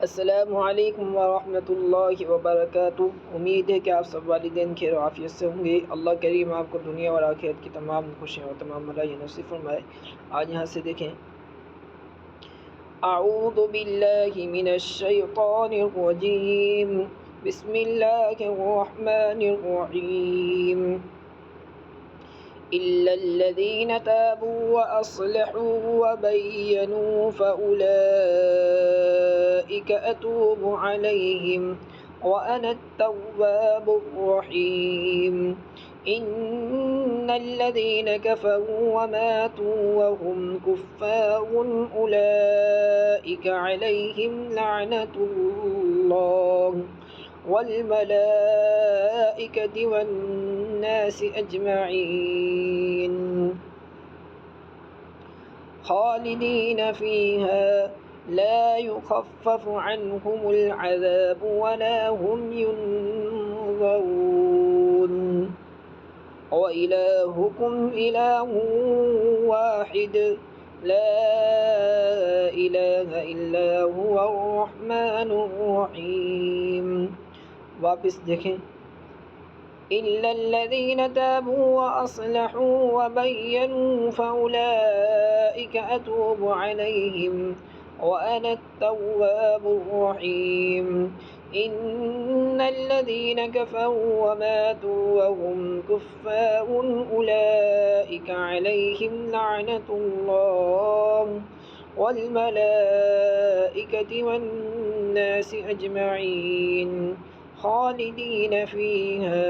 अस्सलामुअलैकुम वरहमतुल्लाहि वबरकातुहू। उम्मीद है कि आप सब वालिदैन खैर आफियत से होंगे। अल्लाह करीम आपको दुनिया और आखिरत की तमाम खुशियाँ और तमाम भलाई नसीब फरमाए। आज यहाँ से देखें, अऊज़ु बिल्लाहि मिनश शैतानिर रजीम, बिस्मिल्लाहिर रहमानिर रहीम। इल्लल्लज़ीना ताबू व अस्लहू व बय्यनू फ़उलाइका अतूबु अलैहिम व अना अत-तव्वाबुर रहीम। इन्नल्लज़ीना कफ़रू व मातू व हुम कुफ़्फ़ारुन उलाइका अलैहिम लअनतुल्लाह वल मलाइकति वन्नासि अजमईन खालिदीन फ़ीहा ला युख़फ़्फ़फ़ु अन्हुमुल अज़ाबु वला हुम युनज़रून। व इलाहुकुम इलाहुन वाहिद ला इलाहा इल्ला हुवर रहमानुर रहीम। वापस देखें, इल्लल्लज़ीना ताबू व अस्लहू व बय्यनू फ़उलाइका अतूबु अलैहिम व अना अत-तव्वाबुर रहीम। इन्नल्लज़ीना कफ़रू व मातू व हुम कुफ़्फ़ारुन उलाइका अलैहिम लअनतुल्लाह वल मलाइकति वन्नासि अजमईन खालिदीन फ़ीहा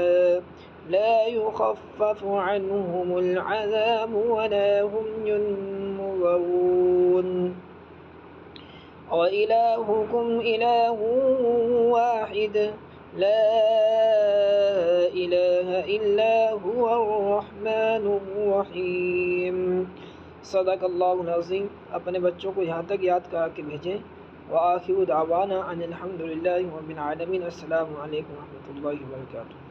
ला युख़फ़्फ़फ़ु अन्हुमुल अज़ाबु वला हुम युनज़रून। व इलाहुकुम इलाहुन वाहिद ला इलाहा इल्ला हुवर रहमानुर रहीम। सदक़ल्लाहुल अज़ीम। अपने बच्चों को यहाँ तक याद करा के भेजें। व आखिरु दावाना अनिल हम्दुलिल्लाहि रब्बिल आलमीन। अस्सलामु अलैकुम व रहमतुल्लाहि व बरकातुहू।